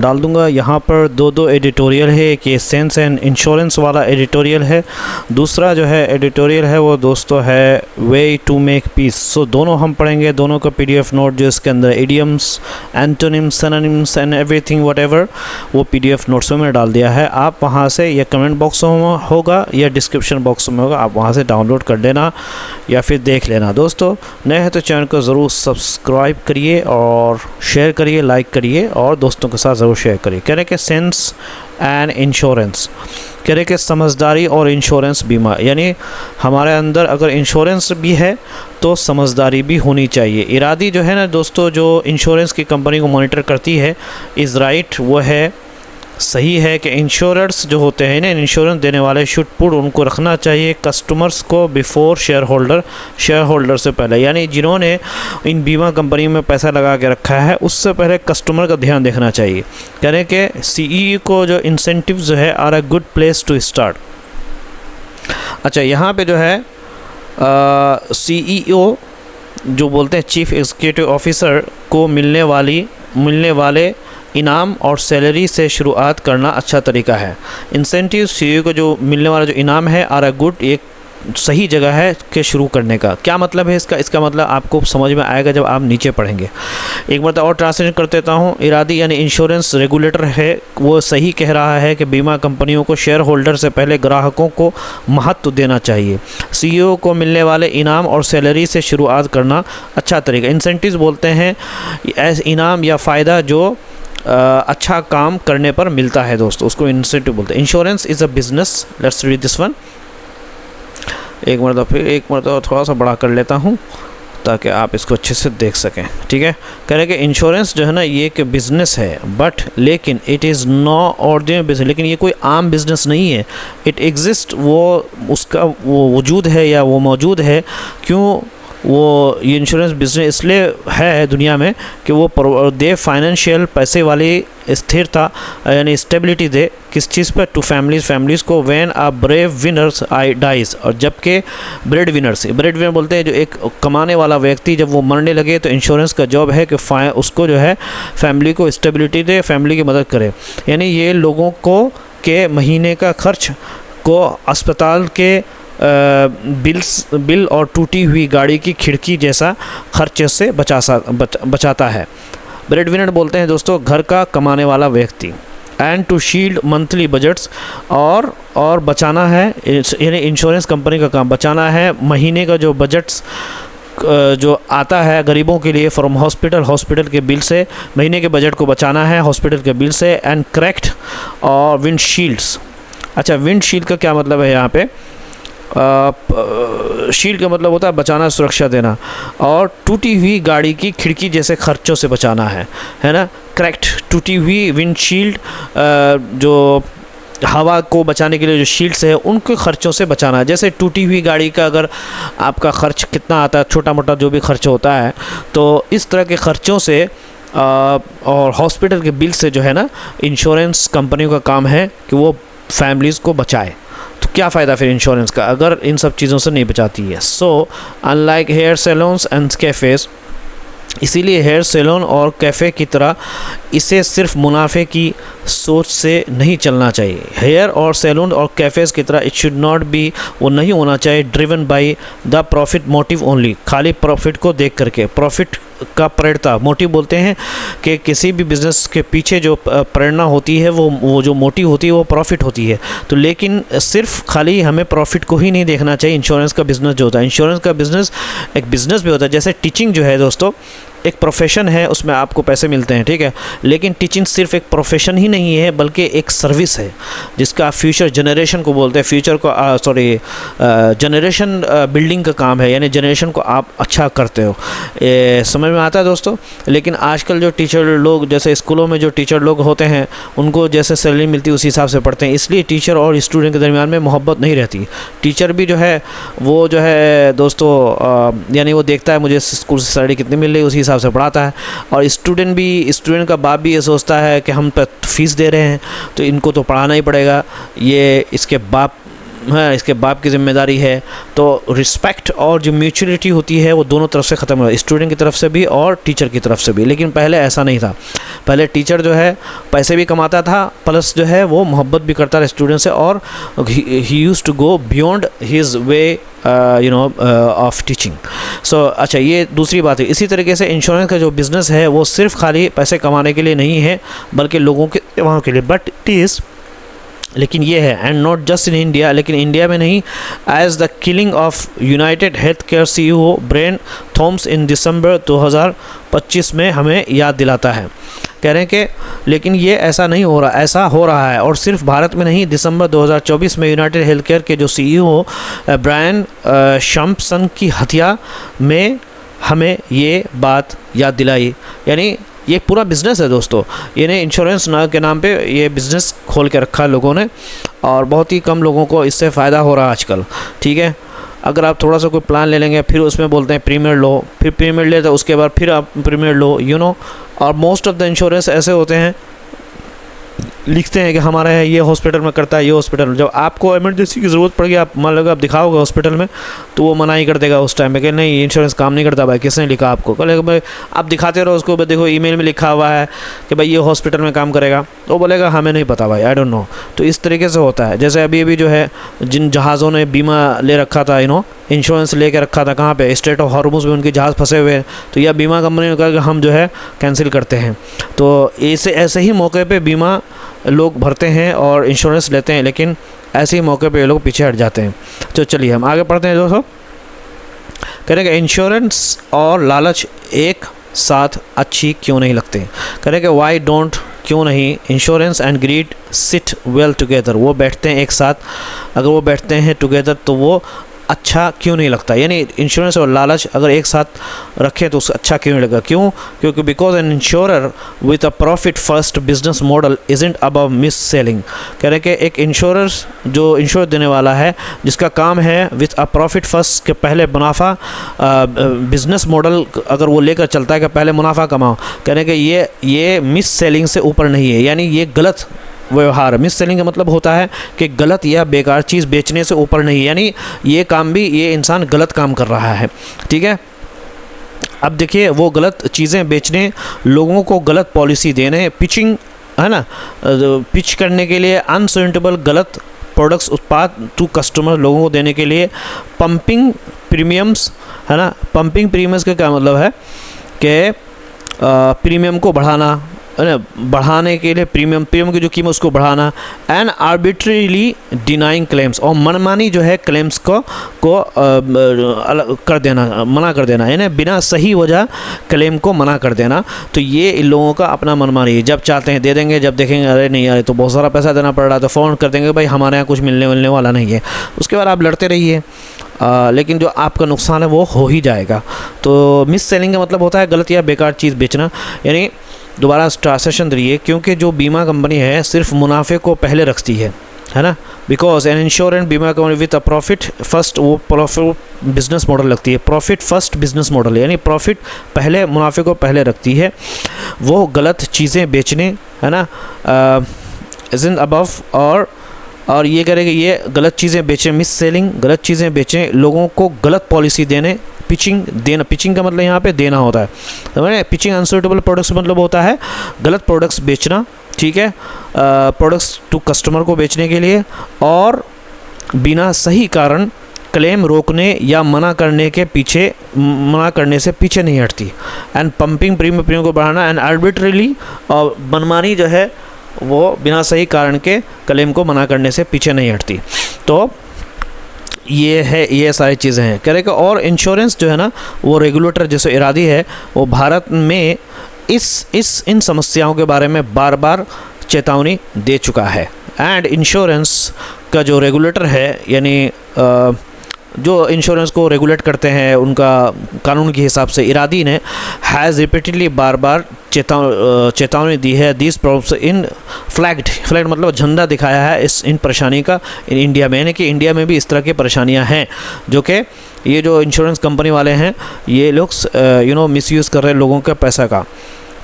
डाल दूंगा। यहाँ पर दो एडिटोरियल है, एक ये सेंस एंड इंश्योरेंस वाला एडिटोरियल है, दूसरा जो है एडिटोरियल है वो दोस्तों है वे टू मेक पीस। सो दोनों हम पढ़ेंगे, दोनों का पीडीएफ नोट जो इसके अंदर idioms, antonyms, synonyms and everything whatever, वो पीडीएफ नोट्स में मैंने डाल दिया है। आप वहाँ से या कमेंट बॉक्स में होगा या डिस्क्रिप्शन बॉक्स में होगा, आप वहाँ से डाउनलोड कर लेना या फिर देख लेना। दोस्तों नए हैं तो चैनल को ज़रूर सब्सक्राइब करिए और शेयर करिए, लाइक करिए और दोस्तों के साथ ज़रूर शेयर करिए। कह रहे कि सेंस एंड इंश्योरेंस, कह रहे कि समझदारी और इंश्योरेंस बीमा, यानी हमारे अंदर अगर इंश्योरेंस भी है तो समझदारी भी होनी चाहिए। इरादी जो है ना दोस्तों, जो इंश्योरेंस की कंपनी को मॉनिटर करती है इज़ राइट, वो है सही है कि इंश्योरर्स जो होते हैं ना, इंश्योरेंस देने वाले शुड पुट, उनको रखना चाहिए कस्टमर्स को बिफोर शेयर होल्डर से पहले, यानी जिन्होंने इन बीमा कंपनी में पैसा लगा के रखा है उससे पहले कस्टमर का ध्यान देखना चाहिए। कह रहे कि सीई को जो इंसेंटिव्स जो है are a good place to start. अच्छा, यहाँ पे जो है सीईओ जो बोलते हैं चीफ एग्जीक्यूटिव ऑफिसर को मिलने वाले इनाम और सैलरी से शुरुआत करना अच्छा तरीका है। इंसेंटिव सीईओ को जो मिलने वाला जो इनाम है आर अ गुड, एक सही जगह है कि शुरू करने का। क्या मतलब है इसका मतलब आपको समझ में आएगा जब आप नीचे पढ़ेंगे। एक बार और ट्रांसलेट कर देता हूँ। इरादी यानी इंश्योरेंस रेगुलेटर है, वो सही कह रहा है कि बीमा कंपनियों को शेयर होल्डर से पहले ग्राहकों को महत्व देना चाहिए। सीईओ को मिलने वाले इनाम और सैलरी से शुरुआत करना अच्छा तरीका। इंसेंटिव्स बोलते हैं ऐसे इनाम या फ़ायदा जो अच्छा काम करने पर मिलता है दोस्तों, उसको इंसेंटिव बोलते हैं। Insurance is a business, let's read this one. एक मरतबा थोड़ा सा बड़ा कर लेता हूँ ताकि आप इसको अच्छे से देख सकें, ठीक है। कह रहे कि इंश्योरेंस जो है ना ये एक बिज़नेस है, बट लेकिन it is no ordinary business, लेकिन ये कोई आम बिज़नेस नहीं है। इट एग्जिस्ट, वो उसका वो वजूद है या वो मौजूद है। क्यों वो ये इंश्योरेंस बिजनेस इसलिए है दुनिया में कि वो दे फाइनेंशियल, पैसे वाली स्थिरता यानी स्टेबिलिटी दे, किस चीज़ पर, टू फैमिलीज़ को। When a bread winners I dies, और जबकि ब्रेड विनर बोलते हैं जो एक कमाने वाला व्यक्ति जब वो मरने लगे तो इंश्योरेंस का जॉब है कि उसको जो है फैमिली को स्टेबिलिटी दे, फैमिली की मदद करे। यानी ये लोगों को के महीने का खर्च को अस्पताल के बिल और टूटी हुई गाड़ी की खिड़की जैसा खर्चे से बचाता है। ब्रेड विनर बोलते हैं दोस्तों घर का कमाने वाला व्यक्ति। And to shield monthly budgets, और बचाना है, यानी इंश्योरेंस कंपनी का काम बचाना है महीने का जो बजट्स जो आता है गरीबों के लिए फ्रॉम हॉस्पिटल के बिल से, महीने के बजट को बचाना है हॉस्पिटल के बिल से। एंड करेक्ट और विंडशील्ड्स। अच्छा, विंडशील्ड का क्या मतलब है यहाँ पे? शील्ड का मतलब होता है बचाना, सुरक्षा देना, और टूटी हुई गाड़ी की खिड़की जैसे खर्चों से बचाना है ना। करेक्ट, टूटी हुई विंडशील्ड जो हवा को बचाने के लिए जो शील्ड्स है उनके खर्चों से बचाना। जैसे टूटी हुई गाड़ी का अगर आपका खर्च कितना आता है, छोटा मोटा जो भी खर्च होता है, तो इस तरह के खर्चों से और हॉस्पिटल के बिल से जो है ना इंश्योरेंस कंपनियों का काम है कि वो फैमिलीज़ को बचाए। तो क्या फ़ायदा फिर इंश्योरेंस का अगर इन सब चीज़ों से नहीं बचाती है। So unlike hair salons and cafes, इसीलिए हेयर सैलून और कैफ़े की तरह इसे सिर्फ मुनाफे की सोच से नहीं चलना चाहिए। हेयर और सैलून और कैफ़ेज़ की तरह इट शुड नॉट बी, वो नहीं होना चाहिए driven by the profit motive only, खाली प्रॉफिट को देख करके। प्रॉफिट का प्रेरणा मोटिव बोलते हैं कि किसी भी बिज़नेस के पीछे जो प्रेरणा होती है वो जो मोटिव होती है वो प्रॉफिट होती है। तो लेकिन सिर्फ खाली हमें प्रॉफिट को ही नहीं देखना चाहिए। इंश्योरेंस का बिज़नेस जो होता है, इंश्योरेंस का बिज़नेस एक बिज़नेस भी होता है। जैसे टीचिंग जो है दोस्तों एक प्रोफेशन है, उसमें आपको पैसे मिलते हैं, ठीक है, लेकिन टीचिंग सिर्फ एक प्रोफेशन ही नहीं है बल्कि एक सर्विस है जिसका फ्यूचर जनरेशन को बोलते हैं, फ्यूचर को जनरेशन बिल्डिंग का काम है, यानी जनरेशन को आप अच्छा करते हो। समझ में आता है दोस्तों। लेकिन आजकल जो टीचर लोग, जैसे स्कूलों में जो टीचर लोग होते हैं उनको जैसे सैलरी मिलती है उसी हिसाब से पढ़ते हैं, इसलिए टीचर और स्टूडेंट के दरमियान में मोहब्बत नहीं रहती। टीचर भी जो है वो जो है दोस्तों यानी वो देखता है मुझे स्कूल से सैलरी कितनी मिल रही है, उसी हिसाब से पढ़ाता है। और स्टूडेंट का बाप भी ये सोचता है कि हम पर फीस दे रहे हैं तो इनको तो पढ़ाना ही पड़ेगा, ये इसके बाप है, इसके बाप की जिम्मेदारी है। तो रिस्पेक्ट और जो म्यूचुअलिटी होती है वो दोनों तरफ से ख़त्म हो, स्टूडेंट की तरफ से भी और टीचर की तरफ से भी। लेकिन पहले ऐसा नहीं था, पहले टीचर जो है पैसे भी कमाता था, प्लस जो है वो मोहब्बत भी करता था स्टूडेंट से, और he used to go beyond his way of teaching. So अच्छा, ये दूसरी बात है। इसी तरीके से इंश्योरेंस का जो बिज़नेस है वो सिर्फ खाली पैसे कमाने के लिए नहीं है, बल्कि लोगों के सेवाओं के लिए। बट इट इज़, लेकिन ये है, and not just in India, लेकिन इंडिया में नहीं, as the killing of United Healthcare CEO Brian Thompson in December 2025 में हमें याद दिलाता है। कह रहे हैं कि लेकिन ये ऐसा नहीं हो रहा, ऐसा हो रहा है, और सिर्फ भारत में नहीं। दिसंबर 2024 में यूनाइटेड हेल्थ केयर के जो CEO ब्रायन शम्पसन की हत्या में हमें ये बात याद दिलाई। यानी ये पूरा बिज़नेस है दोस्तों, इन्हें इंश्योरेंस ना के नाम पे ये बिज़नेस खोल के रखा है लोगों ने, और बहुत ही कम लोगों को इससे फ़ायदा हो रहा है आजकल। ठीक है, अगर आप थोड़ा सा कोई प्लान ले लेंगे, फिर उसमें बोलते हैं प्रीमियर लो, फिर प्रीमियर ले तो उसके बाद फिर आप प्रीमियर लो, यू नो। और मोस्ट ऑफ द इंश्योरेंस ऐसे होते हैं, लिखते हैं कि हमारा है ये हॉस्पिटल में करता है, ये हॉस्पिटल। जब आपको इमरजेंसी की ज़रूरत पड़ेगी, आप मान लो आप दिखाओगे हॉस्पिटल में, तो वो मना ही कर देगा उस टाइम में कि नहीं, इंश्योरेंस काम नहीं करता भाई, किसने लिखा आपको? कहेगा भाई आप दिखाते रहो उसको, देखो ईमेल में लिखा हुआ है कि भाई ये हॉस्पिटल में काम करेगा, तो बोलेगा हमें नहीं पता भाई, आई डोंट नो। तो इस तरीके से होता है। जैसे अभी जो है जिन जहाज़ों ने बीमा ले रखा था, इंश्योरेंस लेके रखा था, कहाँ पे? स्ट्रेट ऑफ हॉर्मुज़ में उनके जहाज़ फंसे हुए हैं, तो यह बीमा कंपनी ने कहा कि हम जो है कैंसिल करते हैं। तो ऐसे ही मौके पे बीमा लोग भरते हैं और इंश्योरेंस लेते हैं, लेकिन ऐसे ही मौके पे ये लोग पीछे हट जाते हैं। तो चलिए हम आगे पढ़ते हैं दोस्तों। करेंगे इंश्योरेंस और लालच एक साथ अच्छी क्यों नहीं लगते? करेंगे वाई डोंट, क्यों नहीं insurance and greed sit well together, वो बैठते हैं एक साथ, अगर वो बैठते हैं टुगेदर तो वो अच्छा क्यों नहीं लगता? यानी इंश्योरेंस और लालच अगर एक साथ रखें तो उसका अच्छा क्यों नहीं लगेगा? क्यों? क्योंकि because an insurer with a profit first business model isn't about misselling. कह रहे हैं कि एक इंश्योरर जो इंश्योर देने वाला है, जिसका काम है विद अ प्रॉफिट फर्स्ट के पहले मुनाफा, बिजनेस मॉडल अगर वो लेकर चलता है कि पहले मुनाफा कमाओ, कह रहे हैं कि ये मिस सेलिंग से ऊपर नहीं है। यानी ये गलत व्यवहार, मिस सेलिंग का मतलब होता है कि गलत या बेकार चीज़ बेचने से ऊपर नहीं, यानी ये काम भी ये इंसान गलत काम कर रहा है। ठीक है, अब देखिए वो गलत चीज़ें बेचने, लोगों को गलत पॉलिसी देने, पिचिंग है ना, पिच करने के लिए अनसुटेबल गलत प्रोडक्ट्स, उत्पाद टू कस्टमर लोगों को देने के लिए, पंपिंग प्रीमियम्स है ना। पंपिंग प्रीमियम्स का क्या मतलब है कि प्रीमियम को बढ़ाना, बढ़ाने के लिए प्रीमियम की जो कीमत उसको बढ़ाना, एंड आर्बिट्रीली डिनाइंग क्लेम्स, और मनमानी जो है क्लेम्स को कर देना, मना कर देना, यानी बिना सही वजह क्लेम को मना कर देना। तो ये इन लोगों का अपना मनमानी है, जब चाहते हैं दे देंगे, जब देखेंगे अरे नहीं यार तो बहुत सारा पैसा देना पड़ रहा है तो फ़ोन कर देंगे भाई हमारे यहाँ कुछ मिलने वाला नहीं है। उसके बाद आप लड़ते रहिए, लेकिन जो आपका नुकसान है वो हो ही जाएगा। तो मिस सेलिंग का मतलब होता है गलत या बेकार चीज़ बेचना। यानी दोबारा सेशन रही है, क्योंकि जो बीमा कंपनी है सिर्फ मुनाफे को पहले रखती है ना। बिकॉज एन इंश्योरेंस बीमा company with a profit first, वो प्रॉफिट बिजनेस मॉडल रखती है, प्रॉफिट फर्स्ट बिजनेस मॉडल, यानी प्रॉफिट पहले, मुनाफे को पहले रखती है। वो गलत चीज़ें बेचने है ना, इज़ अबव, और ये करेंगे ये गलत चीज़ें बेचें, मिस सेलिंग, गलत चीज़ें बेचें, लोगों को गलत पॉलिसी देने, पिचिंग देना। पिचिंग का मतलब यहाँ पे देना होता है, समझे? पिचिंग अनसूटेबल प्रोडक्ट्स मतलब होता है गलत प्रोडक्ट्स बेचना, ठीक है, प्रोडक्ट्स टू कस्टमर को बेचने के लिए, और बिना सही कारण क्लेम रोकने या मना करने से पीछे नहीं हटती। एंड पंपिंग प्रीमियम को बढ़ाना, एंड आर्बिट्रीली, और मनमानी जो है वो बिना सही कारण के क्लेम को मना करने से पीछे नहीं हटती। तो ये है, ये सारी चीज़ें हैं। कह रहे कि और इंश्योरेंस जो है ना, वो रेगुलेटर जैसे इरादी है, वो भारत में इन समस्याओं के बारे में बार बार चेतावनी दे चुका है। एंड इंश्योरेंस का जो रेगुलेटर है, यानी जो इंश्योरेंस को रेगुलेट करते हैं उनका कानून के हिसाब से, इरादी ने हैज़ रिपीटेडली बार बार चेतावनी दी है। दिस प्रॉब्लम्स इन फ्लैग्ड मतलब झंडा दिखाया है इन परेशानी का इन इंडिया में, यानी कि इंडिया में भी इस तरह की परेशानियां हैं जो कि ये जो इंश्योरेंस कंपनी वाले हैं ये लोग मिसयूज़ कर रहे हैं लोगों के पैसा का,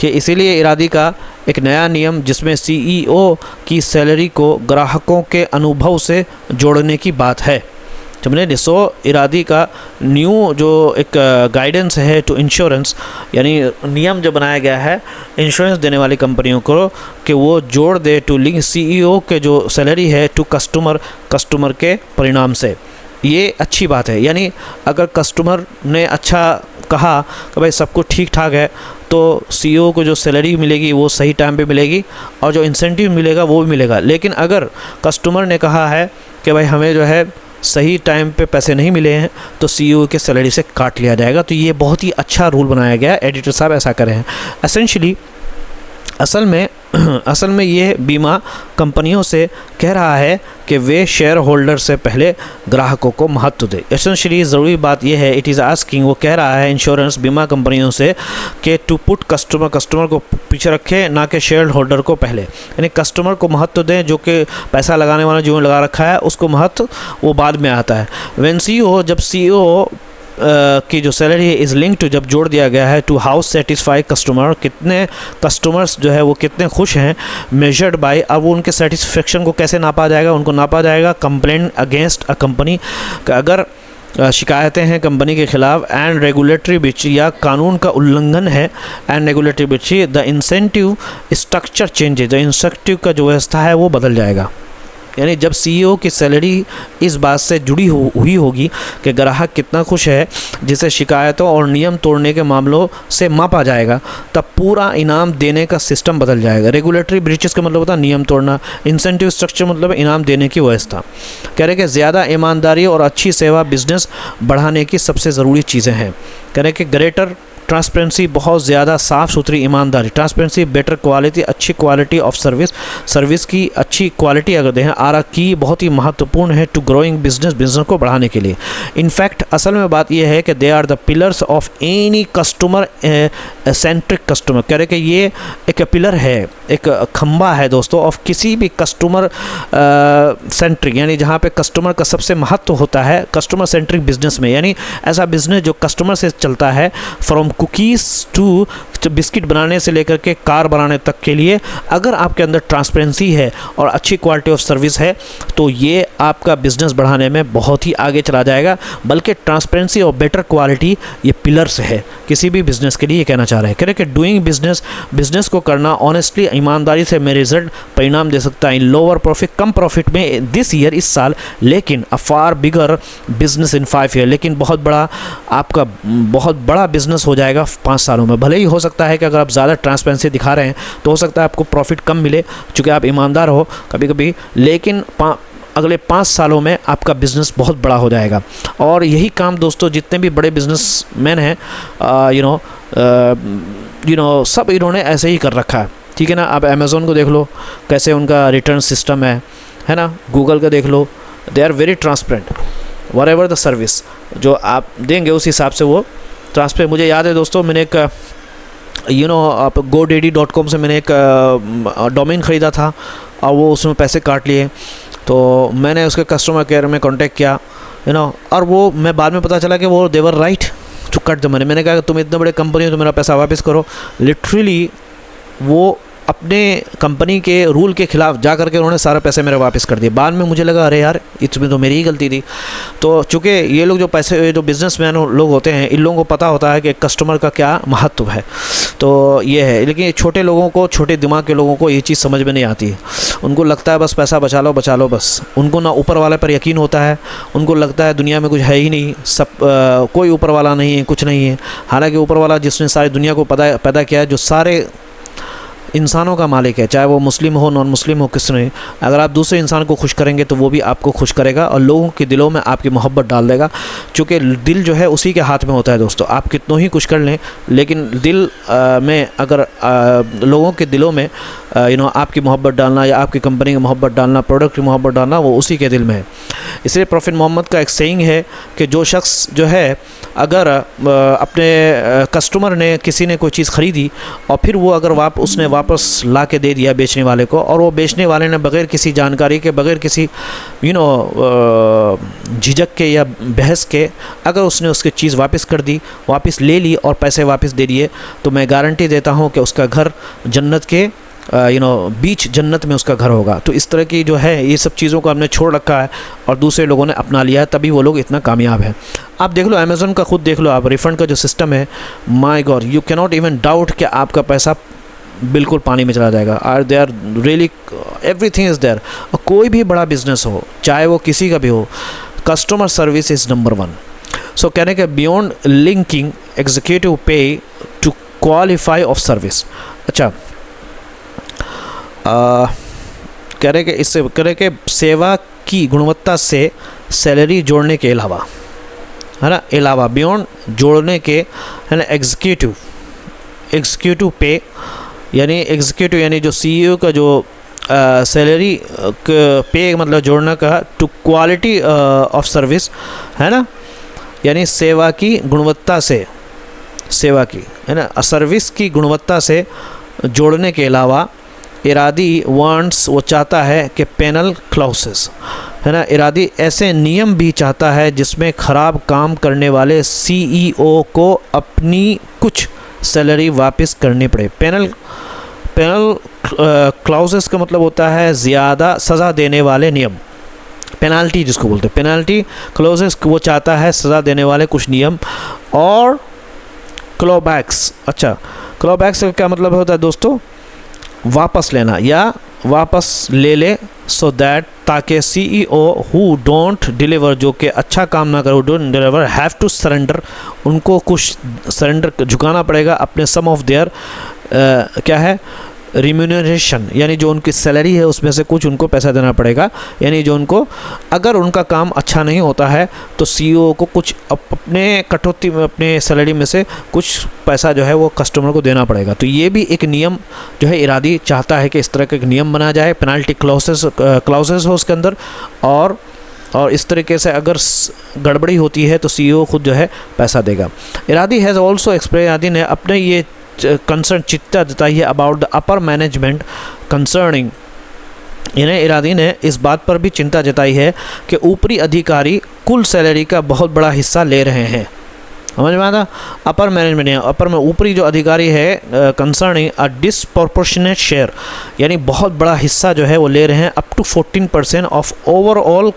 कि इसीलिए इरादी का एक नया नियम जिसमें सीईओ की सैलरी को ग्राहकों के अनुभव से जोड़ने की बात है। समझे, सो इरादी का न्यू जो एक गाइडेंस है टू इंश्योरेंस, यानी नियम जो बनाया गया है इंश्योरेंस देने वाली कंपनियों को कि वो जोड़ दे टू लिंक सीईओ के जो सैलरी है टू कस्टमर के परिणाम से। ये अच्छी बात है, यानी अगर कस्टमर ने अच्छा कहा कि भाई सब कुछ ठीक ठाक है तो सीईओ को जो सैलरी मिलेगी वो सही टाइम पे मिलेगी और जो इंसेंटिव मिलेगा वो भी मिलेगा। लेकिन अगर कस्टमर ने कहा है कि भाई हमें जो है सही टाइम पे पैसे नहीं मिले हैं तो सीईओ के सैलरी से काट लिया जाएगा। तो ये बहुत ही अच्छा रूल बनाया गया है, एडिटर साहब ऐसा करें हैं। एसेंशली असल में ये बीमा कंपनियों से कह रहा है कि वे शेयर होल्डर से पहले ग्राहकों को महत्व दें। एसेंशली ज़रूरी बात यह है, इट इज़ आस्किंग, वो कह रहा है इंश्योरेंस बीमा कंपनियों से कि टू पुट कस्टमर को पीछे रखें, ना कि शेयर होल्डर को पहले। यानी कस्टमर को महत्व दें, जो कि पैसा लगाने वाला जो लगा रखा है उसको महत्व वो बाद में आता है। व्हेन सीईओ, जब सीईओ की जो सैलरी है इज़ लिंक टू, जब जोड़ दिया गया है टू हाउस सेटिस्फाई कस्टमर, कितने कस्टमर्स जो है वो कितने खुश हैं, मेजर्ड बाय, अब वो उनके सेटिस्फेक्शन को कैसे नापा जाएगा, उनको नापा जाएगा कंप्लेंट अगेंस्ट अ कंपनी, अगर शिकायतें हैं कंपनी के ख़िलाफ़, एंड रेगुलेटरी ब्रीच या कानून का उल्लंघन है, and regulatory breach, the incentive structure changes, the incentive का जो व्यवस्था है वो बदल जाएगा। यानी जब सीईओ की सैलरी इस बात से जुड़ी हुई होगी कि ग्राहक कितना खुश है, जिसे शिकायतों और नियम तोड़ने के मामलों से मापा जाएगा, तब पूरा इनाम देने का सिस्टम बदल जाएगा। रेगुलेटरी ब्रीचेस का मतलब होता है नियम तोड़ना, इंसेंटिव स्ट्रक्चर मतलब इनाम देने की व्यवस्था। कह रहे कि ज़्यादा ईमानदारी और अच्छी सेवा बिजनेस बढ़ाने की सबसे ज़रूरी चीज़ें हैं। कह रहे कि ग्रेटर ट्रांसपेरेंसी, बहुत ज़्यादा साफ़ सुथरी ईमानदारी, ट्रांसपेरेंसी, बेटर क्वालिटी, अच्छी क्वालिटी ऑफ सर्विस की अच्छी क्वालिटी अगर दें आरा की बहुत ही महत्वपूर्ण है टू ग्रोइंग बिजनेस को बढ़ाने के लिए। इनफैक्ट असल में बात यह है कि they are the pillars of any customer centric customer. कह रहे कि ये एक पिलर है, एक खंबा है दोस्तों, ऑफ किसी भी कस्टमर सेंट्रिक, यानी जहाँ पे कस्टमर का सबसे महत्व होता है कस्टमर सेंट्रिक बिजनेस में, यानी ऐसा बिजनेस जो कस्टमर से चलता है, फ्रॉम कुकीज़ टू बिस्किट बनाने से लेकर के कार बनाने तक के लिए। अगर आपके अंदर ट्रांसपेरेंसी है और अच्छी क्वालिटी ऑफ सर्विस है तो ये आपका बिज़नेस बढ़ाने में बहुत ही आगे चला जाएगा। बल्कि ट्रांसपेरेंसी और बेटर क्वालिटी ये पिलर्स है किसी भी बिज़नेस के लिए, ये कहना चाह रहे हैं। कह रहे कि डूइंग बिज़नेस को करना ऑनेस्टली, ईमानदारी से में रिजल्ट परिणाम दे सकता है इन लोअर प्रॉफिट, कम प्रॉफिट में दिस ईयर, इस साल, लेकिन अ फार बिगर बिजनेस इन 5 ईयर, लेकिन बहुत बड़ा बिजनेस हो जाएगा 5 सालों में। भले ही हो सकता है कि अगर आप ज़्यादा ट्रांसपेरेंसी दिखा रहे हैं तो हो सकता है आपको प्रॉफिट कम मिले चूँकि आप ईमानदार हो कभी कभी, लेकिन अगले 5 सालों में आपका बिज़नेस बहुत बड़ा हो जाएगा। और यही काम दोस्तों जितने भी बड़े बिजनेसमैन हैं सब इन्होंने ऐसे ही कर रखा है, ठीक है ना। आप अमेज़ोन को देख लो कैसे उनका रिटर्न सिस्टम है ना, गूगल का देख लो, they are very transparent, whatever the service जो आप देंगे उस हिसाब से वो ट्रांसपेरेंट। मुझे याद है दोस्तों, मैंने एक आप godaddy.com से मैंने एक डोमेन ख़रीदा था और वो उसमें पैसे काट लिए, तो मैंने उसके कस्टमर केयर में कांटेक्ट किया और वो मैं बाद में पता चला कि वो their right to cut the money. मैंने कहा कि तुम इतने बड़े कंपनी हो तो मेरा पैसा वापस करो। लिटरली वो अपने कंपनी के रूल के ख़िलाफ़ जा करके उन्होंने सारा पैसे मेरे वापस कर दिए। बाद में मुझे लगा अरे यार इसमें तो मेरी ही गलती थी। तो चूँकि ये लोग जो बिजनेसमैन लोग होते हैं, इन लोगों को पता होता है कि कस्टमर का क्या महत्व है, तो ये है। लेकिन छोटे लोगों को, छोटे दिमाग के लोगों को ये चीज़ समझ में नहीं आती है। उनको लगता है बस पैसा बचा लो बस। उनको ना ऊपर वाले पर यकीन होता है, उनको लगता है दुनिया में कुछ है ही नहीं, कोई ऊपर वाला नहीं है, कुछ नहीं है। हालांकि ऊपर वाला जिसने सारी दुनिया को पैदा किया है, जो सारे इंसानों का मालिक है, चाहे वो मुस्लिम हो नॉन मुस्लिम हो, किस ने, अगर आप दूसरे इंसान को खुश करेंगे तो वो भी आपको खुश करेगा और लोगों के दिलों में आपकी मोहब्बत डाल देगा। क्योंकि दिल जो है उसी के हाथ में होता है दोस्तों। आप कितनों ही कुछ कर लें, लेकिन दिल में अगर लोगों के दिलों में आपकी मोहब्बत डालना या आपकी कंपनी की मोहब्बत डालना, प्रोडक्ट की मोहब्बत डालना, वो उसी के दिल में है। इसलिए प्रॉफिट मोहम्मद का एक सेइंग है कि जो शख्स जो है, अगर अपने कस्टमर ने, किसी ने कोई चीज़ ख़रीदी और फिर वो अगर उसने वापस ला के दे दिया बेचने वाले को, और वो बेचने वाले ने बग़ैर किसी जानकारी के, बग़ैर किसी झिझक के या बहस के अगर उसने उसकी चीज़ वापस कर दी, वापस ले ली और पैसे वापस दे दिए, तो मैं गारंटी देता हूँ कि उसका घर जन्नत के बीच जन्नत में उसका घर होगा। तो इस तरह की जो है ये सब चीज़ों को हमने छोड़ रखा है और दूसरे लोगों ने अपना लिया है, तभी वो लोग इतना कामयाब हैं। आप देख लो अमेज़न का, खुद देख लो आप, रिफ़ंड का जो सिस्टम है, my god, you can not even doubt कि आपका पैसा बिल्कुल पानी में चला जाएगा। Are they are really everything is there. और कोई भी बड़ा बिजनेस हो, चाहे वो किसी का भी हो, कस्टमर सर्विस इज़ नंबर 1। सो कहने के बियॉन्ड लिंकिंग एग्जीक्यूटिव पे टू क्वालिफाई ऑफ सर्विस। अच्छा, कह रहे कि इससे कह रहे कि सेवा की गुणवत्ता से सैलरी जोड़ने के अलावा, है ना, अलावा बियॉन्ड जोड़ने के, है ना, एग्जीक्यूटिव पे यानी एग्जीक्यूटिव यानी जो सीईओ का जो सैलरी पे मतलब जोड़ना का, टू क्वालिटी ऑफ सर्विस, है ना, यानी सेवा की गुणवत्ता से, सेवा की, है ना, सर्विस की गुणवत्ता से जोड़ने के अलावा इरादी वांट्स, वो चाहता है कि पेनल क्लॉसेस, है ना, इरादी ऐसे नियम भी चाहता है जिसमें ख़राब काम करने वाले सीईओ को अपनी कुछ सैलरी वापस करनी पड़े। पेनल क्लॉसेस का मतलब होता है ज़्यादा सज़ा देने वाले नियम, पेनाल्टी जिसको बोलते हैं, पेनाल्टी क्लॉसेस वो चाहता है सज़ा देने वाले कुछ नियम। और क्लॉबैक्स, अच्छा, क्लॉबैक्स का क्या मतलब होता है दोस्तों? वापस लेना या वापस ले सो दैट, ताकि सीईओ हु डोंट डिलीवर, जो कि अच्छा काम ना करे, who don't deliver, have to surrender, उनको कुछ सरेंडर झुकाना पड़ेगा अपने सम ऑफ देयर क्या है, रिम्यूनरेशन, यानी जो उनकी सैलरी है उसमें से कुछ उनको पैसा देना पड़ेगा। यानी जो उनको, अगर उनका काम अच्छा नहीं होता है तो सीईओ को कुछ अपने कटौती में, अपने सैलरी में से कुछ पैसा जो है वो कस्टमर को देना पड़ेगा। तो ये भी एक नियम जो है इरादी चाहता है कि इस तरह का एक नियम बना जाए, पेनाल्टी क्लॉसेस हो उसके अंदर। और इस तरीके से अगर गड़बड़ी होती है तो सीईओ खुद जो है पैसा देगा। Eradi has also express, Eradi ने अपने ये कंसर्न, चिंता जताई है about the upper management concerning, यानी इरादी ने इस बात पर भी चिंता जताई है कि ऊपरी अधिकारी कुल सैलरी का बहुत बड़ा हिस्सा ले रहे हैं। समझ में आता? अपर मैनेजमेंट, अपर में ऊपरी जो अधिकारी है, कंसर्निंग अ डिसप्रोपोर्शनेट शेयर, यानी बहुत बड़ा हिस्सा जो है वो ले रहे हैं, up to 14% of overall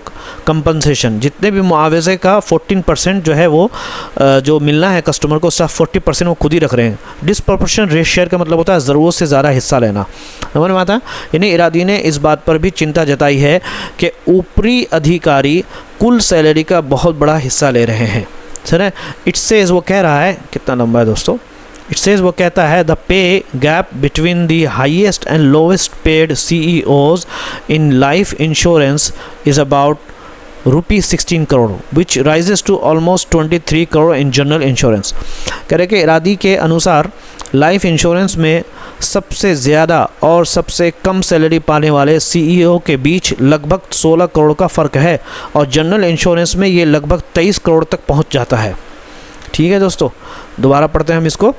compensation, जितने भी मुआवजे का 14% जो है वो जो मिलना है कस्टमर को, उसका 40% वो खुद ही रख रहे हैं। डिसप्रोपोर्शनेट शेयर का मतलब होता है ज़रूरत से ज़्यादा हिस्सा लेना। समझ में आता? यानी इरादी ने इस बात पर भी चिंता जताई है कि ऊपरी अधिकारी कुल सैलरी का बहुत बड़ा हिस्सा ले रहे हैं। सर है, इट सेज, वो कह रहा है, कितना लंबा है दोस्तों, इट सेज, वो कहता है the pay gap between the highest and lowest paid CEOs in life insurance is about ₹16 crore which rises to almost 23 crore in general insurance. कह रहे कि इरादी के अनुसार लाइफ इंश्योरेंस में सबसे ज़्यादा और सबसे कम सैलरी पाने वाले सीईओ के बीच लगभग 16 करोड़ का फ़र्क है, और जनरल इंश्योरेंस में ये लगभग 23 करोड़ तक पहुंच जाता है। ठीक है दोस्तों, दोबारा पढ़ते हैं हम इसको।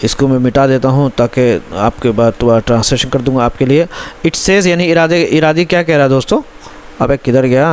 इसको मैं मिटा देता हूँ ताकि आपके बाद दोबारा ट्रांसलेशन कर दूँगा आपके लिए। इट सेज, यानी इरादी क्या कह रहा है दोस्तों? अब किधर गया?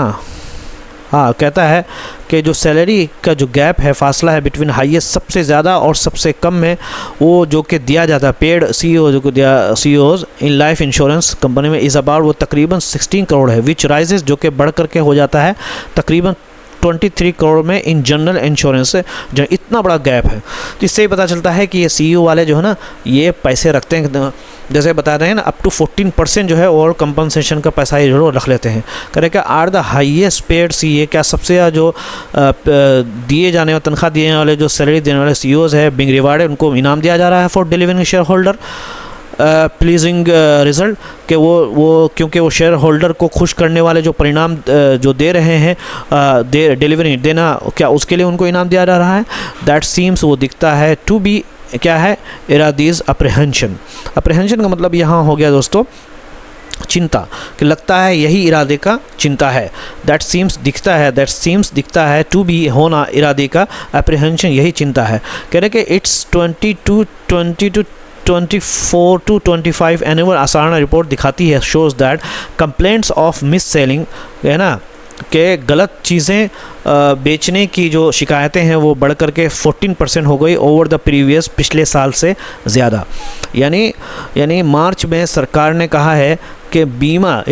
हाँ, कहता है कि जो सैलरी का जो गैप है, फासला है बिटवीन हाईएस्ट, सबसे ज़्यादा और सबसे कम में, वो जो कि दिया जाता है पेड सीईओ जो को दिया CEOs in life insurance company में, इज़ अबाउट, वो तकरीबन 16 करोड़ है, विच राइजेस, जो कि बढ़ करके हो जाता है तकरीबन 23 करोड़ में इन जनरल इंश्योरेंस से। जो इतना बड़ा गैप है, तो इससे ही पता चलता है कि ये सीईओ वाले जो है ना, ये पैसे रखते हैं, जैसे बता रहे हैं ना, अप टू 14% जो है ओवर कंपनसेशन का पैसा ये रख लेते हैं। करें क्या, are the highest paid CA, क्या सबसे ज़्यादा जो दिए जाने वाले, तनख्वाह दिए वाले, जो सैलरी देने वाले सीईओज है, बिंग रिवार्डेड, उनको इनाम दिया जा रहा है for delivering share holder pleasing result, कि वो क्योंकि वो शेयर होल्डर को खुश करने वाले जो परिणाम जो दे रहे हैं, डिलीवरी देना, क्या उसके लिए उनको इनाम दिया जा रहा है। दैट सीम्स, वो दिखता है, टू बी, क्या है, इरादीज़ अप्रहेंशन। अप्रहेंशन का मतलब यहाँ हो गया दोस्तों चिंता, कि लगता है यही इरादे का चिंता है। दैट सीम्स दिखता है, दैट सीम्स दिखता है, टू बी होना इरादे का, अप्रहेंशन यही चिंता है। कह रहे कि इट्स 24 to 25 एनुअल आसाना रिपोर्ट दिखाती है, shows that complaints of miss selling, है ना, के गलत चीज़ें बेचने की जो शिकायतें हैं वो बढ़ कर के 14% हो गई ओवर द प्रीवियस, पिछले साल से ज़्यादा। यानी मार्च में सरकार ने कहा है कि बीमा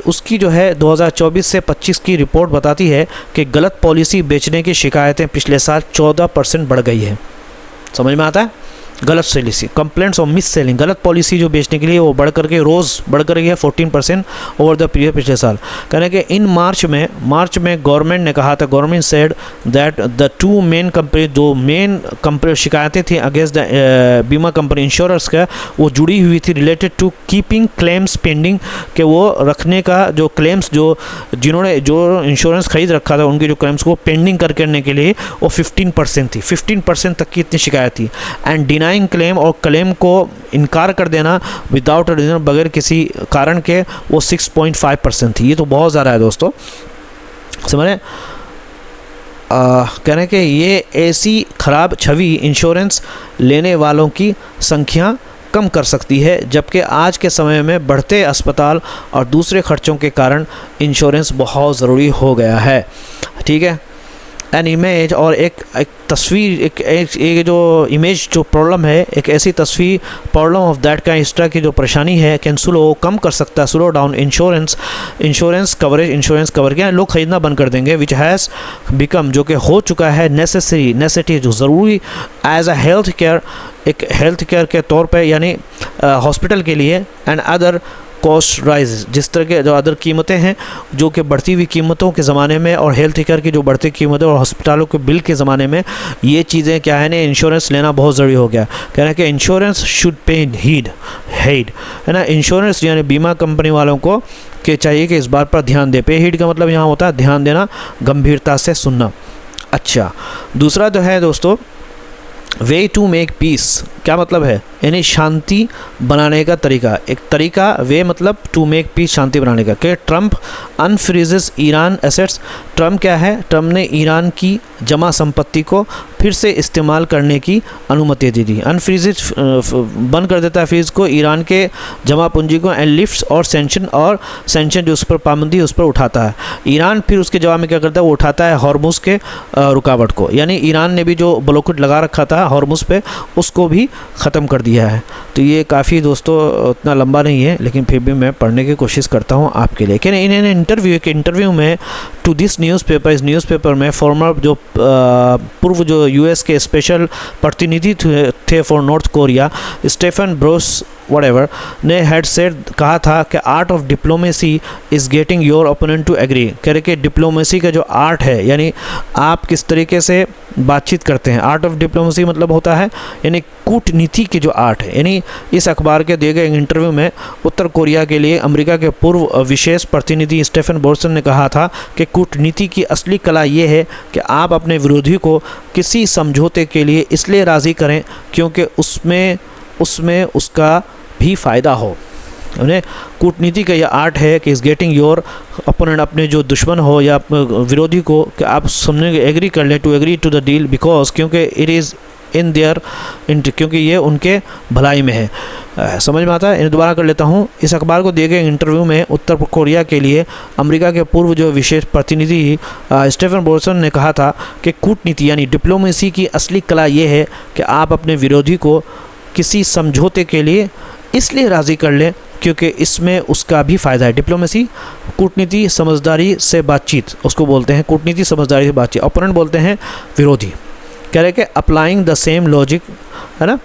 उसकी जो है 2024 से 25 की रिपोर्ट बताती है कि गलत पॉलिसी बेचने की शिकायतें पिछले साल 14% बढ़ गई है। समझ में आता है? गलत पॉलिसी, कंप्लेंट्स और मिस सेलिंग, गलत पॉलिसी जो बेचने के लिए वो बढ़ करके रोज़ बढ़ कर गया 14% ओवर द पीरियड पिछले साल। कहने कि इन मार्च में गवर्नमेंट ने कहा था, government said that the two main company, जो मेन कंपनी शिकायतें थी against the bima company insurance का, वो जुड़ी हुई थी related to keeping claims pending, कि वो रखने का जो क्लेम्स जिन्होंने जो इंश्योरेंस खरीद रखा था उनके जो क्लेम्स को पेंडिंग करने के लिए वो 15% थी, 15% तक की इतनी शिकायत थी। एंड डिनाइंग क्लेम, और क्लेम को इनकार कर देना विदाउट रीजन, बगैर किसी कारण के, वो 6.5% थी। ये तो बहुत ज़्यादा है दोस्तों, समझ रहे? कह रहे हैं कि ये ऐसी ख़राब छवि इंश्योरेंस लेने वालों की संख्या कम कर सकती है, जबकि आज के समय में बढ़ते अस्पताल और दूसरे खर्चों के कारण इंश्योरेंस बहुत ज़रूरी हो गया है। ठीक है, एन इमेज, और एक तस्वीर, एक जो इमेज जो प्रॉब्लम है, एक ऐसी तस्वीर प्रॉब्लम ऑफ दैट का इस तरह की जो परेशानी है, कैन स्लो, कम कर सकता है, स्लो डाउन इंश्योरेंस कवर क्या लोग खरीदना बंद कर देंगे, विच हैज़ बिकम, जो कि हो चुका है नेसेसिटी, जो ज़रूरी एज अ हेल्थ केयर, एक हेल्थ केयर के तौर पे, यानी हॉस्पिटल के लिए, एंड अदर कॉस्ट राइज, जिस तरह के जो अदर कीमतें हैं, जो कि बढ़ती हुई कीमतों के ज़माने में, और हेल्थ केयर की जो बढ़ती कीमतें और हॉस्पिटलों के बिल के ज़माने में, ये चीज़ें क्या है ना, इंश्योरेंस लेना बहुत ज़रूरी हो गया। कह रहे हैं कि इंश्योरेंस शुड पे हीड है ना, इंश्योरेंस यानी बीमा कंपनी वालों को कि चाहिए कि इस बात पर ध्यान दे। पे हीड का मतलब यहाँ होता है ध्यान देना, गंभीरता से सुनना। अच्छा, दूसरा जो है दोस्तों, वे टू मेक पीस, क्या मतलब है? यानी शांति बनाने का तरीका, एक तरीका, वे मतलब टू मेक पीस, शांति बनाने का। कि ट्रंप अनफ्रीजेस ईरान एसेट्स, ट्रंप क्या है? ट्रंप ने ईरान की जमा संपत्ति को फिर से इस्तेमाल करने की अनुमति दे दी। अनफ्रीजेस बंद कर देता है फ्रीज को, ईरान के जमा पूंजी को, एंड लिफ्ट्स, और सेंशन जो उस पर पाबंदी उस पर उठाता है। ईरान फिर उसके जवाब में क्या करता है? वो उठाता है हॉर्मुज़ के रुकावट को, यानी ईरान ने भी जो ब्लॉकेट लगा रखा था हॉर्मुज़ पे, उसको भी ख़त्म कर दिया है। तो ये काफ़ी दोस्तों उतना लंबा नहीं है, लेकिन फिर भी मैं पढ़ने की कोशिश करता हूँ आपके लिए। कि इन्हें इंटरव्यू में टू दिस न्यूज़पेपर, इस न्यूज़पेपर में फॉर्मर जो पूर्व जो यूएस के स्पेशल प्रतिनिधि थे for North Korea, Stephen Bros whatever ने हैड सेड, कहा था कि art of diplomacy is getting your opponent to agree. कह रहे कि डिप्लोमेसी का जो आर्ट है, यानी आप किस तरीके से बातचीत करते हैं, आर्ट ऑफ डिप्लोमेसी मतलब होता है यानी कूटनीति की जो आर्ट है। यानी इस अखबार के दिए गए इंटरव्यू में उत्तर कोरिया के लिए अमेरिका के पूर्व विशेष प्रतिनिधि स्टेफन बोर्सन ने कहा था कि कूटनीति की असली कला ये है कि आप अपने विरोधी को किसी समझौते के लिए इसलिए राज़ी करें क्योंकि उसमें उसका भी फ़ायदा हो। उन्हें कूटनीति का यह आर्ट है कि इस गेटिंग योर ओपोनेंट, अपने जो दुश्मन हो या विरोधी को, कि आप समझने एग्री कर लें, to agree to the deal, because क्योंकि इट इज़ इन देयर, क्योंकि ये उनके भलाई में है। समझ में आता है? इन्हें दोबारा कर लेता हूँ। इस अखबार को दिए गए इंटरव्यू में उत्तर कोरिया के लिए अमेरिका के पूर्व जो विशेष प्रतिनिधि स्टेफन बोर्सन ने कहा था कि कूटनीति यानी डिप्लोमेसी की असली कला ये है कि आप अपने विरोधी को किसी समझौते के लिए इसलिए राज़ी कर लें क्योंकि इसमें उसका भी फ़ायदा है। डिप्लोमेसी, कूटनीति, समझदारी से बातचीत, उसको बोलते हैं कूटनीति, समझदारी से बातचीत। ओपोनेंट बोलते हैं विरोधी। कह रहे कि अप्लाइंग द सेम लॉजिक, है ना,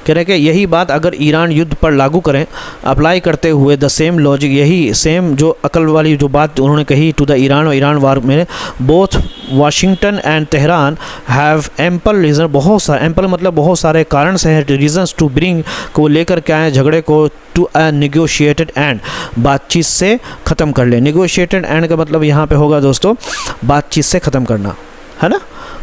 कह रहे कि यही बात अगर ईरान युद्ध पर लागू करें, अप्लाई करते हुए द सेम लॉजिक, यही सेम जो अकल वाली जो बात उन्होंने कही टू द ईरान और ईरान वार में, both Washington and Tehran have ample reason, बहुत सारे, एम्पल मतलब बहुत सारे कारण से है, रीजन्स टू ब्रिंग, को लेकर के आए झगड़े को टू अ नेगोशिएटेड एंड, बातचीत से ख़त्म कर ले। नेगोशिएटेड एंड का मतलब यहाँ पे होगा दोस्तों बातचीत से ख़त्म करना, है ना,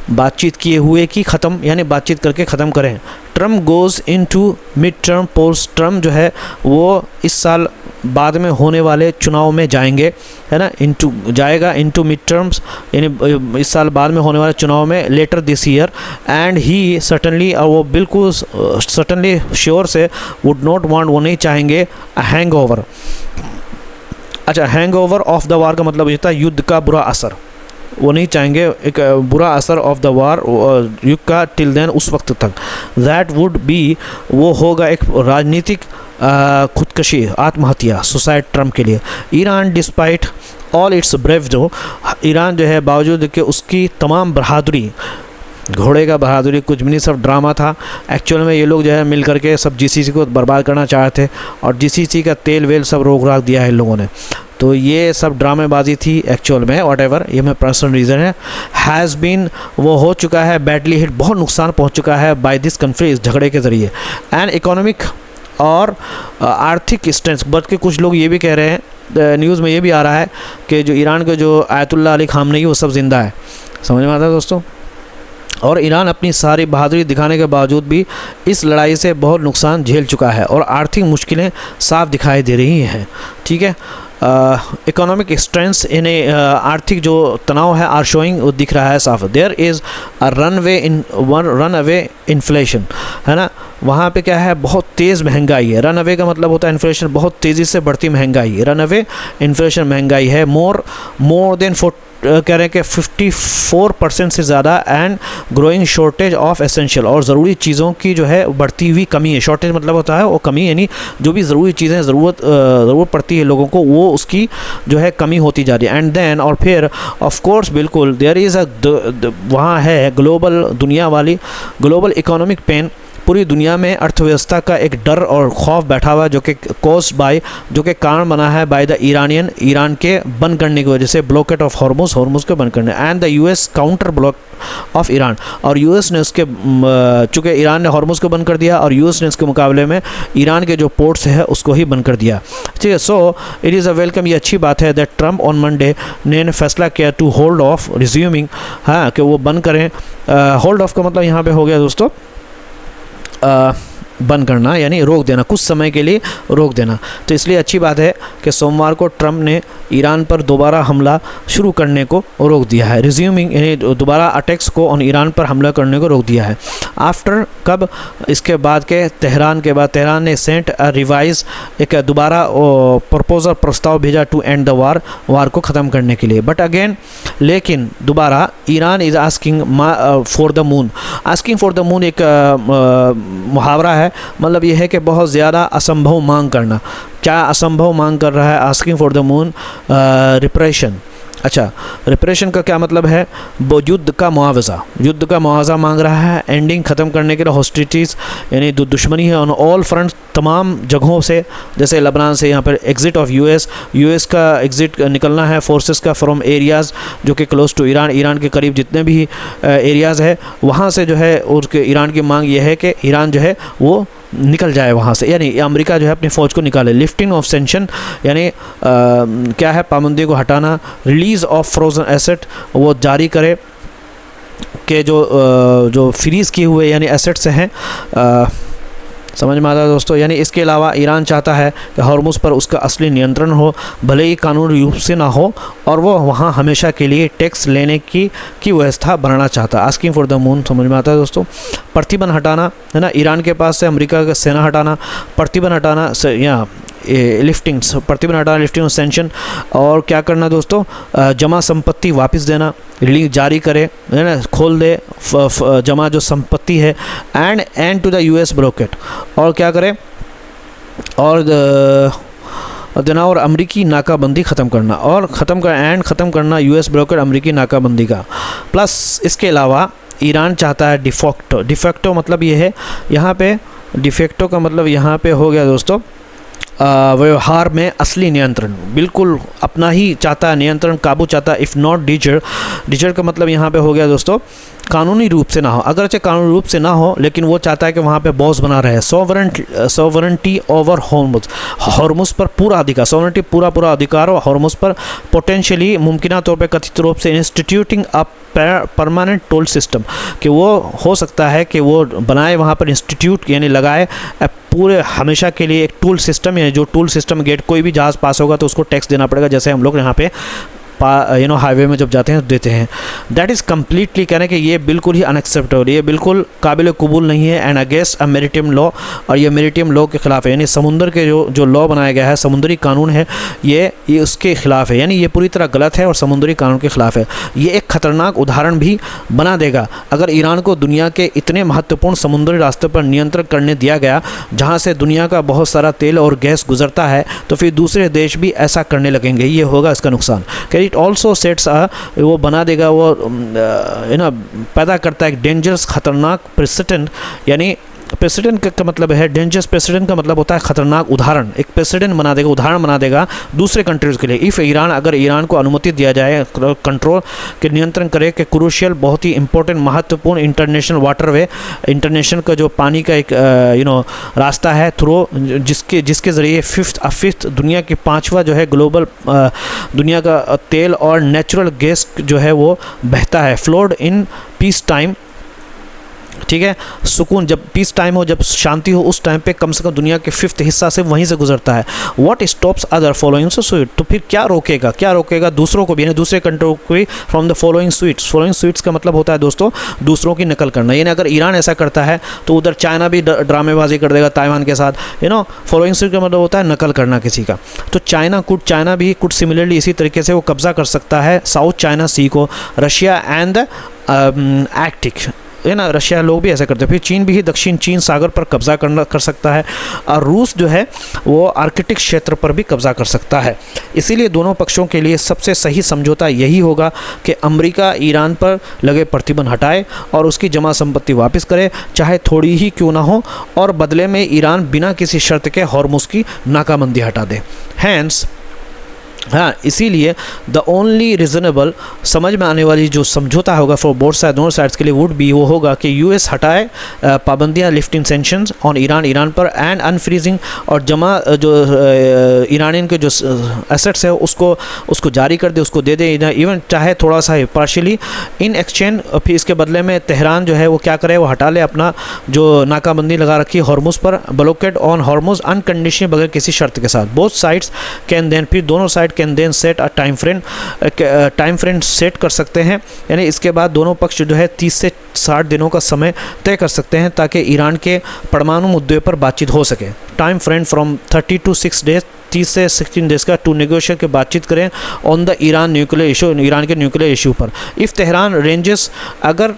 बातचीत किए हुए की ख़त्म, यानी बातचीत करके ख़त्म करें। Trump goes into midterm polls, Trump जो है वो इस साल बाद में होने वाले चुनाव में जाएंगे, है ना, इनटू मिड टर्म्स, यानी इस साल बाद में होने वाले चुनाव में, later this year, and he certainly, और वो बिल्कुल सर्टनली श्योर से वुड नॉट वांट, वो नहीं चाहेंगे हैंगओवर, अच्छा, हैंगओवर ऑफ द वार का मतलब ये था युद्ध का बुरा असर, वो नहीं चाहेंगे एक बुरा असर ऑफ द वार युद्ध का टिल देन उस वक्त तक। दैट वुड बी, वो होगा एक राजनीतिक खुदकशी, आत्महत्या, सुसाइड ट्रम्प के लिए। Iran despite all it's brave, जो ईरान जो है बावजूद कि उसकी तमाम बहादुरी, घोड़े का बहादुरी कुछ भी नहीं, सब ड्रामा था। एक्चुअल में ये लोग जो है मिल करके सब जीसीसी को बर्बाद करना चाहते थे और जीसीसी का तेल वेल सब रोक राख दिया है इन लोगों ने। तो ये सब ड्रामेबाजी थी एक्चुअल में, वॉटेवर, ये मैं पर्सनल रीज़न है। हैज़ बीन, वो हो चुका है बैडली हिट, बहुत नुकसान पहुंच चुका है बाय दिस कंट्री, इस झगड़े के ज़रिए। एंड इकोनॉमिक और आर्थिक स्ट्रेंथ, बल्कि कुछ लोग ये भी कह रहे हैं, न्यूज़ में ये भी आ रहा है कि जो ईरान के जो आयतुल्ला अली खामनेई वो सब ज़िंदा है। समझ में आता है दोस्तों? और ईरान अपनी सारी बहादुरी दिखाने के बावजूद भी इस लड़ाई से बहुत नुकसान झेल चुका है और आर्थिक मुश्किलें साफ दिखाई दे रही हैं। ठीक है, इकोनॉमिक स्ट्रेंथ्स इन्हें आर्थिक जो तनाव है आर शोइंग, वो दिख रहा है साफ। There is a runaway inflation, है ना, वहाँ पे क्या है, बहुत तेज़ महंगाई है। रन अवे का मतलब होता है इन्फ्लेशन, बहुत तेज़ी से बढ़ती महंगाई। रन अवे इन्फ्लेशन महंगाई है। मोर देन कह रहे हैं कि 54% से ज़्यादा। And growing shortage of essential, और ज़रूरी चीज़ों की जो है बढ़ती हुई कमी है। शॉर्टेज मतलब होता है वो कमी, यानी जो भी ज़रूरी चीज़ें ज़रूरत पड़ती है लोगों को, वो उसकी जो है कमी होती जा रही है। एंड देन, और फिर ऑफ कोर्स बिल्कुल देयर इज़ वहाँ है ग्लोबल, दुनिया वाली ग्लोबल इकोनॉमिक पेन, पूरी दुनिया में अर्थव्यवस्था का एक डर और खौफ बैठा हुआ, जो कि कॉज्ड बाय, जो कि कारण बना है बाय द ईरान के बंद करने की वजह से, ब्लॉकेट ऑफ हॉर्मुज के बंद करने, and the US counter block of Iran, और यूएस ने उसके, चूँकि ईरान ने हॉर्मुज को बंद कर दिया और यूएस ने इसके मुकाबले में ईरान के जो पोर्ट्स है उसको ही बंद कर दिया। ठीक है, so it is a welcome, ये अच्छी बात है दैट ट्रम्प ऑन मंडे ने फैसला किया टू होल्ड ऑफ रिज्यूमिंग, हाँ, कि वो बंद करें। होल्ड ऑफ का मतलब यहाँ पे हो गया दोस्तों बंद करना, यानी रोक देना, कुछ समय के लिए रोक देना। तो इसलिए अच्छी बात है कि सोमवार को ट्रंप ने ईरान पर दोबारा हमला शुरू करने को रोक दिया है। रिज्यूमिंग, यानी दोबारा अटैक्स को और ईरान पर हमला करने को रोक दिया है। आफ्टर, कब, इसके बाद के तेहरान ने सेंट रिवाइज, एक दोबारा प्रस्ताव भेजा टू एंड द वार को ख़त्म करने के लिए। बट अगेन, लेकिन दोबारा Iran is asking for the moon. Asking for the moon एक मुहावरा है, मतलब यह है कि बहुत ज़्यादा असंभव मांग करना। क्या असंभव मांग कर रहा है? Asking for the moon reparation. अच्छा, रिपरेशन का क्या मतलब है? वो युद्ध का मुआवजा मांग रहा है। एंडिंग, ख़त्म करने के लिए हॉस्टिलिटीज़, यानी दुश्मनी है ऑन ऑल फ्रंट, तमाम जगहों से, जैसे लेबनान से यहाँ पर एग्ज़िट ऑफ यूएस का एग्ज़िट निकलना है फोर्सेस का फ्रॉम एरियाज़ जो कि क्लोज टू ईरान के करीब जितने भी एरियाज़ है वहाँ से जो है उसके ईरान की मांग ये है कि ईरान जो है वो निकल जाए वहाँ से, यानी अमेरिका जो है अपनी फ़ौज को निकाले। लिफ्टिंग ऑफ सेंशन, यानी क्या है, पाबंदी को हटाना। रिलीज़ ऑफ फ्रोज़न एसेट, वो जारी करे कि जो फ्रीज़ किए हुए यानी एसेट्स हैं, समझ में आता है दोस्तों। यानी इसके अलावा ईरान चाहता है कि हॉर्मुज़ पर उसका असली नियंत्रण हो, भले ही कानूनी रूप से ना हो, और वो वहाँ हमेशा के लिए टैक्स लेने की व्यवस्था बनाना चाहता है। आस्किंग फॉर द मून, समझ में आता है दोस्तों। प्रतिबंध हटाना, है ना, ईरान के पास से अमेरिका का सेना हटाना, प्रतिबंध हटाना, यहाँ प्रतिबंध हटाना, लिफ्टिंग सेंशन। और क्या करना दोस्तों? जमा संपत्ति वापस देना, रिलीज जारी करे, है ना, खोल दे जमा जो संपत्ति है। And to the US blockade, और क्या करे, और देना, और अमरीकी नाकाबंदी ख़त्म करना, और ख़त्म करना यूएस ब्लॉकेट, अमरीकी नाकाबंदी का। प्लस इसके अलावा ईरान चाहता है डिफेक्टो मतलब ये है, यहाँ पे डिफेक्टो का मतलब यहाँ पे हो गया दोस्तों व्यवहार में असली नियंत्रण, बिल्कुल अपना ही चाहता है नियंत्रण, काबू चाहता है। इफ़ नॉट डिजर का मतलब यहाँ पे हो गया दोस्तों कानूनी रूप से ना हो, अगरचे कानूनी रूप से ना हो, लेकिन वो चाहता है कि वहाँ पे बॉस बना रहे। सॉवरेंटी ओवर हॉर्मुज़ पर पूरा अधिकार, सॉवरेंटी पूरा अधिकार हो हॉर्मुज़ पर। पोटेंशियली, मुमकिन तौर पे, कथित रूप से instituting a permanent toll system, कि वो हो सकता है कि वो बनाए वहाँ पर इंस्टीट्यूट, यानी लगाए पूरे हमेशा के लिए एक टूल सिस्टम, यानी जो टूल सिस्टम गेट कोई भी जहाज़ पास होगा तो उसको टैक्स देना पड़ेगा, जैसे हम लोग यहाँ पे हाईवे में जब जाते हैं तो देते हैं। दैट इज़ कम्प्लीटली कहने कि ये बिल्कुल ही अनएक्सेप्टेबल, ये बिल्कुल काबिल कबूल नहीं है and against a maritime law, और ये मैरीटाइम लॉ के ख़िलाफ़ है। यानी समुद्र के जो लॉ बनाया गया है, समुद्री कानून है, ये उसके ख़िलाफ़ है, यानी ये पूरी तरह गलत है और समुद्री कानून के ख़िलाफ़ है। ये एक ख़तरनाक उदाहरण भी बना देगा अगर ईरान को दुनिया के इतने महत्वपूर्ण समुद्री रास्ते पर नियंत्रण करने दिया गया जहाँ से दुनिया का बहुत सारा तेल और गैस गुजरता है, तो फिर दूसरे देश भी ऐसा करने लगेंगे, ये होगा इसका नुकसान। कि इट ऑल्सो सेट्स वो बना देगा, वो पैदा करता है एक डेंजरस ख़तरनाक प्रेसिडेंट। यानी प्रेसिडेंट का मतलब है डेंजरस, प्रेसिडेंट का मतलब होता है ख़तरनाक उदाहरण। एक प्रेसिडेंट बना देगा, उदाहरण बना देगा दूसरे कंट्रीज़ के लिए। इफ़ ईरान, अगर ईरान को अनुमति दिया जाए कंट्रोल के नियंत्रण करे कि क्रूशियल, बहुत ही इंपॉर्टेंट, महत्वपूर्ण इंटरनेशनल वाटरवे, इंटरनेशनल का जो पानी का एक रास्ता है थ्रू, जिसके ज़रिए फिफ्थ दुनिया की 5वां जो है ग्लोबल दुनिया का तेल और नेचुरल गैस जो है वो बहता है, फ्लोड इन पीस टाइम। ठीक है, सुकून, जब पीस टाइम हो, जब शांति हो, उस टाइम पे कम से कम दुनिया के 5th हिस्सा से वहीं से गुजरता है। What stops other following suit, तो फिर क्या रोकेगा दूसरों को भी, यानी दूसरे कंट्री को भी फ्रॉम द फॉलोइंग स्वीट्स का मतलब होता है दोस्तों दूसरों की नकल करना। यानी अगर ईरान ऐसा करता है तो उधर चाइना भी ड्रामेबाजी कर देगा ताइवान के साथ। फॉलोइंग स्वीट का मतलब होता है नकल करना किसी का। तो चाइना भी कुछ सिमिलरली इसी तरीके से वो कब्जा कर सकता है साउथ चाइना सी को, रशिया एंड द आर्कटिक, है ना, रशिया लोग भी ऐसा करते हैं। फिर चीन भी दक्षिण चीन सागर पर कब्जा कर सकता है, और रूस जो है वो आर्कटिक क्षेत्र पर भी कब्जा कर सकता है। इसीलिए दोनों पक्षों के लिए सबसे सही समझौता यही होगा कि अमेरिका ईरान पर लगे प्रतिबंध हटाए और उसकी जमा संपत्ति वापस करे, चाहे थोड़ी ही क्यों ना हो, और बदले में ईरान बिना किसी शर्त के हॉर्मुज़ की नाकाबंदी हटा दे। हैंस हाँ, इसीलिए द ओनली रीज़नेबल, समझ में आने वाली जो समझौता होगा फॉर बोथ साइड, दोनों साइड्स के लिए वुड बी, वो होगा कि यूएस हटाए पाबंदियाँ, लिफ्टिंग सेंक्शंस ऑन ईरान पर, एंड अनफ्रीजिंग, और जमा जो ईरानियन के जो एसेट्स है उसको जारी कर दे, उसको दे दे, इवन चाहे थोड़ा सा है पार्शियली इन एक्सचेंज। फिर इसके बदले में तेहरान जो है वो क्या करे, वो हटा ले अपना जो नाकाबंदी लगा रखी है हॉर्मुज़ पर, ब्लॉकेड ऑन हॉर्मुज़ अनकंडीशनल, बगैर किसी शर्त के साथ। बोथ साइड्स कैन देन, फिर दोनों side can then set a time frame set कर सकते हैं। यानी इसके बाद दोनों पक्ष जो है 30 से 60 दिनों का समय तय कर सकते हैं ताकि ईरान के परमाणु मुद्दे पर बातचीत हो सके। Time frame from 30 to 6 days, 30 से 16 डेज का, टू नेगोशिएट के बातचीत करें on the Iran nuclear issue, Iran के न्यूक्लियर इशू पर। इफ़ तेहरान रेंजेस, अगर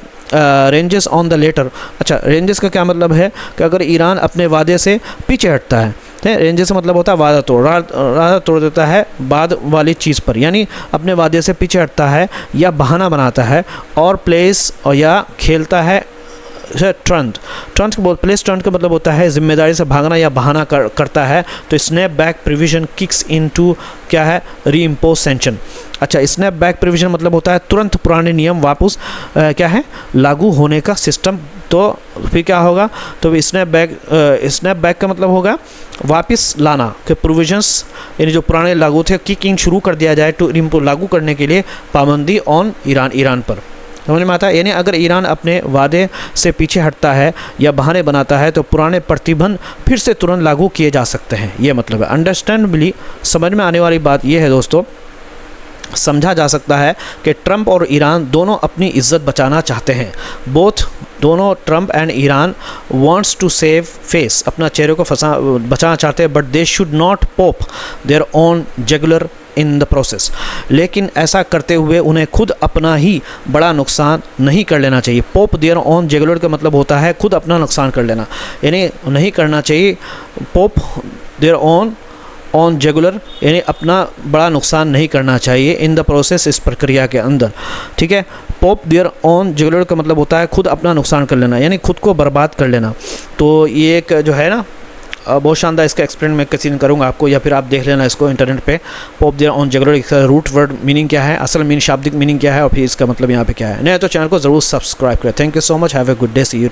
रेंजेस ऑन द लेटर, अच्छा रेंजेस का क्या मतलब है कि अगर ईरान अपने वादे से पीछे हटता है, रेंजेस मतलब होता है वादा तोड़ देता है बाद वाली चीज़ पर, यानी अपने वादे से पीछे हटता है या बहाना बनाता है, और प्लेस और या खेलता है ट्रंट प्लेस ट्रंट का मतलब होता है जिम्मेदारी से भागना या बहाना करता है। तो snap back provision kicks into, क्या है, री इम्पोज सेंक्शन। अच्छा, स्नैप बैक प्रोविजन मतलब होता है तुरंत पुराने नियम वापस क्या है, लागू होने का सिस्टम। तो फिर क्या होगा, तो स्नैप बैक का मतलब होगा वापस लाना के प्रोविजंस, यानी जो पुराने लागू थे किकिंग शुरू कर दिया जाए, टू इम्पोज, लागू करने के लिए पाबंदी ऑन ईरान पर। समझ में आता है, यानी अगर ईरान अपने वादे से पीछे हटता है या बहाने बनाता है तो पुराने प्रतिबंध फिर से तुरंत लागू किए जा सकते हैं, ये मतलब है। अंडरस्टैंडेबली समझ में आने वाली बात यह है दोस्तों, समझा जा सकता है कि ट्रंप और ईरान दोनों अपनी इज्जत बचाना चाहते हैं। दोनों Trump and Iran wants to save face, अपना चेहरे को बचाना चाहते हैं, but they should not pop their own jugular in the process. लेकिन ऐसा करते हुए उन्हें खुद अपना ही बड़ा नुकसान नहीं कर लेना चाहिए। पॉप देयर ओन जुगुलर का मतलब होता है खुद अपना नुकसान कर लेना, यानी नहीं करना चाहिए पॉप देयर ऑन जुगुलर, यानी अपना बड़ा नुकसान नहीं करना चाहिए इन द प्रोसेस, इस प्रक्रिया के अंदर। ठीक है, पॉप देयर ऑन जुगुलर का मतलब होता है खुद अपना नुकसान कर लेना, यानी खुद को बर्बाद कर लेना। तो ये एक जो है ना बहुत शानदार, इसका एक्सप्लेन मैं किसी दिन करूँगा आपको, या फिर आप देख लेना इसको इंटरनेट पे। पॉप देयर ऑन जुगुलर, इसका रूट वर्ड मीनिंग क्या है, असल मीनिंग, शाब्दिक मीनिंग क्या है, और फिर इसका मतलब यहाँ पे क्या है। नहीं तो चैनल को ज़रूर सब्सक्राइब करें। Thank you so much, have a good day, see you.